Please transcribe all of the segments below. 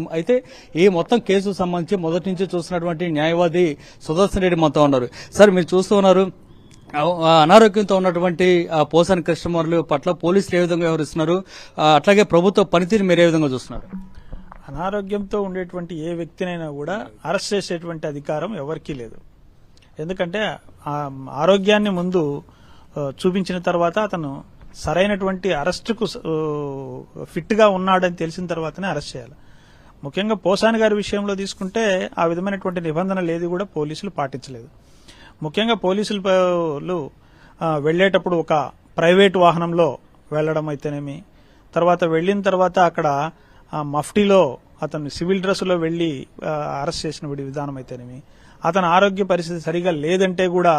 అయితే ఈ మొత్తం కేసుకు సంబంధించి మొదటి నుంచి చూస్తున్నటువంటి న్యాయవాది సుదర్శన్ రెడ్డి మొత్తం ఉన్నారు. సార్, మీరు చూస్తూ ఉన్నారు, అనారోగ్యంతో ఉన్నటువంటి పోసాని కృష్ణమూర్తి పట్ల పోలీసులు ఏ విధంగా వ్యవహరిస్తున్నారు, అట్లాగే ప్రభుత్వ పనితీరు మీరు ఏ విధంగా చూస్తున్నారు? అనారోగ్యంతో ఉండేటువంటి ఏ వ్యక్తినైనా కూడా అరెస్ట్ చేసేటువంటి అధికారం ఎవరికీ లేదు. ఎందుకంటే ఆరోగ్యాన్ని ముందు చూపించిన తర్వాత అతను సరైనటువంటి అరెస్టుకు ఫిట్ గా ఉన్నాడని తెలిసిన తర్వాతనే అరెస్ట్ చేయాలి. ముఖ్యంగా పోసాని గారి విషయంలో తీసుకుంటే ఆ విధమైనటువంటి నిబంధనలు ఏది కూడా పోలీసులు పాటించలేదు. ముఖ్యంగా పోలీసులు వెళ్లేటప్పుడు ఒక ప్రైవేటు వాహనంలో వెళ్లడం అయితేనేమి, తర్వాత వెళ్లిన తర్వాత అక్కడ మఫ్టీలో అతను సివిల్ డ్రెస్సులో వెళ్లి అరెస్ట్ చేసిన విధానం అయితేనేమి, అతని ఆరోగ్య పరిస్థితి సరిగా లేదంటే కూడా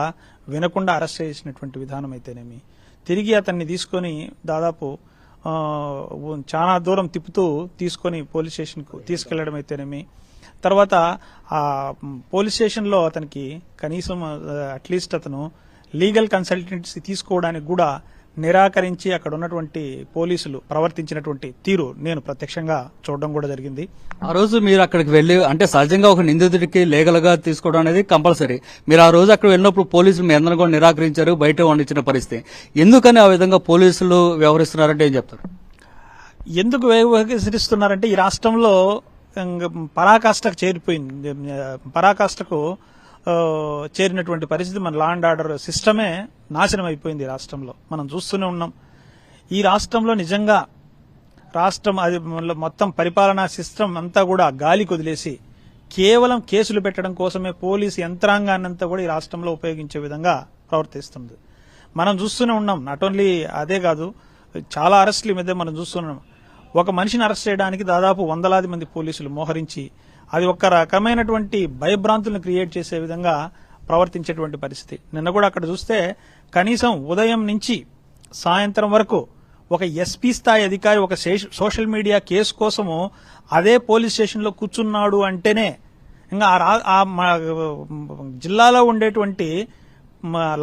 వినకుండా అరెస్ట్ చేసినటువంటి విధానం అయితేనేమి, తిరిగి అతన్ని తీసుకొని దాదాపు చాలా దూరం తిప్పుతూ తీసుకొని పోలీస్ స్టేషన్ కు తీసుకెళ్లడం అయితేనేమి, తర్వాత ఆ పోలీస్ స్టేషన్ లో అతనికి కనీసం అట్లీస్ట్ అతను లీగల్ కన్సల్టెన్సీ తీసుకోవడానికి కూడా నిరాకరించి అక్కడ ఉన్నటువంటి పోలీసులు ప్రవర్తించినటువంటి తీరు నేను ప్రత్యక్షంగా చూడడం కూడా జరిగింది. ఆ రోజు మీరు అక్కడికి వెళ్లి, అంటే సహజంగా ఒక నిందితుడికి లీగల్ గా తీసుకోవడం అనేది కంపల్సరీ. మీరు ఆ రోజు అక్కడ వెళ్ళినప్పుడు పోలీసులు మీ అందరూ కూడా నిరాకరించారు, బయట వండించిన పరిస్థితి. ఎందుకని ఆ విధంగా పోలీసులు వ్యవహరిస్తున్నారంటే ఏం చెప్తారు? ఎందుకు వ్యవహరిస్తున్నారంటే ఈ రాష్ట్రంలో పరాకాష్ఠకు చేరిపోయింది. పరాకాష్ఠకు చేరినటువంటి పరిస్థితి, మన లా అండ్ ఆర్డర్ సిస్టమే నాశనం అయిపోయింది ఈ రాష్ట్రంలో. మనం చూస్తూనే ఉన్నాం. ఈ రాష్ట్రంలో నిజంగా రాష్ట్రం అది మొత్తం పరిపాలనా సిస్టమ్ అంతా కూడా గాలికి వదిలేసి కేవలం కేసులు పెట్టడం కోసమే పోలీసు యంత్రాంగాన్ని అంతా కూడా ఈ రాష్ట్రంలో ఉపయోగించే విధంగా ప్రవర్తిస్తుంది. మనం చూస్తూనే ఉన్నాం. నాట్ ఓన్లీ అదే కాదు, చాలా అరెస్టుల మీద మనం చూస్తున్నాం. ఒక మనిషిని అరెస్ట్ చేయడానికి దాదాపు వందలాది మంది పోలీసులు మోహరించి అది ఒక రకమైనటువంటి భయభ్రాంతులను క్రియేట్ చేసే విధంగా ప్రవర్తించేటువంటి పరిస్థితి. నిన్న కూడా అక్కడ చూస్తే కనీసం ఉదయం నుంచి సాయంత్రం వరకు ఒక ఎస్పీ స్థాయి అధికారి ఒక సోషల్ మీడియా కేసు కోసము అదే పోలీస్ స్టేషన్ లో కూర్చున్నాడు అంటేనే ఇంకా జిల్లాలో ఉండేటువంటి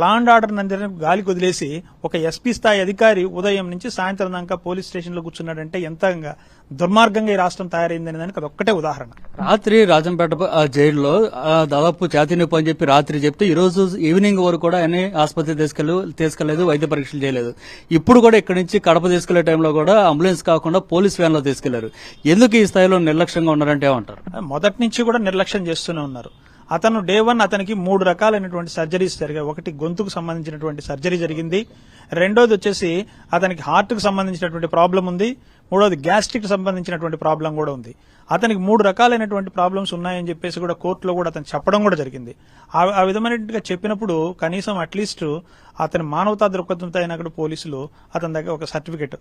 లా అండ్ ఆర్డర్ నందరినీ గాలికి వదిలేసి ఒక ఎస్పీ స్థాయి అధికారి ఉదయం నుంచి సాయంత్రం దాకా పోలీస్ స్టేషన్ లో కూర్చున్నాడంటే ఎంత దుర్మార్గంగా ఈ రాష్ట్రం తయారైందనే దానికి అదొక్కటే ఉదాహరణ. రాత్రి రాజంపేట జైల్లో దాదాపు ఛాతీ నొప్పి అని చెప్పి రాత్రి చెప్తే ఈ రోజు ఈవినింగ్ వరకు కూడా ఆయన ఆసుపత్రి తీసుకెళ్లేదు, వైద్య పరీక్షలు చేయలేదు. ఇప్పుడు కూడా ఇక్కడి నుంచి కడప తీసుకెళ్లే టైంలో కూడా అంబులెన్స్ కాకుండా పోలీస్ వ్యాన్ లో తీసుకెళ్లారు. ఎందుకు ఈ స్థాయిలో నిర్లక్ష్యంగా ఉన్నారంటే ఏమంటారు? మొదటి నుంచి కూడా నిర్లక్ష్యం చేస్తూనే ఉన్నారు. అతను డే 1 అతనికి 3 రకాలైనటువంటి సర్జరీస్ జరిగాయి. ఒకటి గొంతుకు సంబంధించినటువంటి సర్జరీ జరిగింది, రెండోది వచ్చేసి అతనికి హార్ట్ కు సంబంధించినటువంటి ప్రాబ్లం ఉంది, మూడోది గ్యాస్ట్రిక్ సంబంధించినటువంటి ప్రాబ్లం కూడా ఉంది. అతనికి 3 రకాలైనటువంటి ప్రాబ్లమ్స్ ఉన్నాయని చెప్పేసి కూడా కోర్టులో కూడా అతను చెప్పడం కూడా జరిగింది. ఆ విధమైనట్టుగా చెప్పినప్పుడు కనీసం అట్లీస్ట్ అతని మానవతా దృక్పథంతో అయినా కూడా పోలీసులు అతని దగ్గర ఒక సర్టిఫికెట్,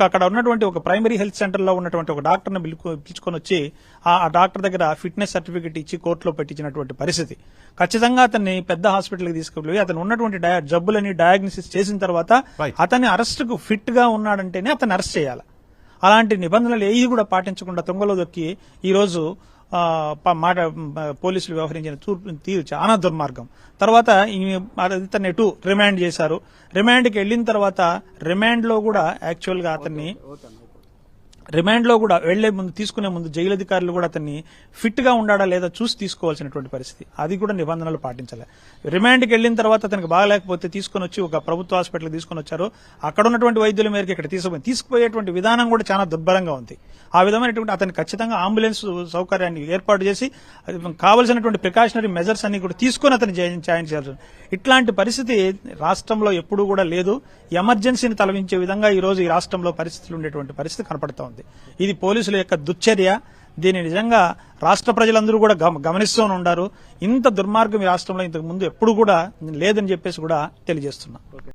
అక్కడ ఉన్నటువంటి ఒక ప్రైమరీ హెల్త్ సెంటర్ లో ఉన్నటువంటి ఒక డాక్టర్ని పిలుచుకొని వచ్చి ఆ డాక్టర్ దగ్గర ఫిట్నెస్ సర్టిఫికెట్ ఇచ్చి కోర్టులో పెట్టించినటువంటి పరిస్థితి. ఖచ్చితంగా అతన్ని పెద్ద హాస్పిటల్కి తీసుకువెళ్ళి అతను ఉన్నటువంటి జబ్బులని డయాగ్నోసిస్ చేసిన తర్వాత అతన్ని అరెస్టుకు ఫిట్ గా ఉన్నాడంటేనే అతన్ని అరెస్ట్ చేయాలి. అలాంటి నిబంధనలు ఏవి కూడా పాటించకుండా తొంగలో దొక్కి ఈ రోజు పోలీసులు వ్యవహరించిన తీరు చాలా దుర్మార్గం. తర్వాత ఇతన్ని ఎటు రిమాండ్ చేశారు. రిమాండ్కి వెళ్లిన తర్వాత రిమాండ్ లో కూడా యాక్చువల్ గా అతన్ని రిమాండ్ లో కూడా వెళ్లే ముందు తీసుకునే ముందు జైలు అధికారులు కూడా అతన్ని ఫిట్ గా ఉండాడా లేదా చూసి తీసుకోవాల్సినటువంటి పరిస్థితి. అది కూడా నిబంధనలు పాటించాలి. రిమాండ్కి వెళ్లిన తర్వాత అతనికి బాగాలేకపోతే తీసుకుని వచ్చి ఒక ప్రభుత్వ హాస్పిటల్ తీసుకుని వచ్చారు. అక్కడ ఉన్నటువంటి వైద్యుల మేరకు ఇక్కడ తీసుకుపోయేటువంటి విధానం కూడా చాలా దుర్భరంగా ఉంది. ఆ విధమైనటువంటి అతనికి ఖచ్చితంగా అంబులెన్స్ సౌకర్యాన్ని ఏర్పాటు చేసి కావలసినటువంటి ప్రికాషనరీ మెజర్స్ అన్ని కూడా తీసుకుని అతను జాయిన్ చేయాల్సి. ఇట్లాంటి పరిస్థితి రాష్ట్రంలో ఎప్పుడూ కూడా లేదు. ఎమర్జెన్సీని తలవించే విధంగా ఈ రోజు ఈ రాష్ట్రంలో పరిస్థితులు ఉండేటువంటి పరిస్థితి కనపడతా ఉంది. ఇది పోలీసుల యొక్క దుశ్చర్య. దీన్ని నిజంగా రాష్ట్ర ప్రజలందరూ కూడా గమనిస్తూనే ఉన్నారు. ఇంత దుర్మార్గం ఈ రాష్ట్రంలో ఇంతకు ముందు ఎప్పుడు కూడా లేదని చెప్పేసి కూడా తెలియజేస్తున్నా.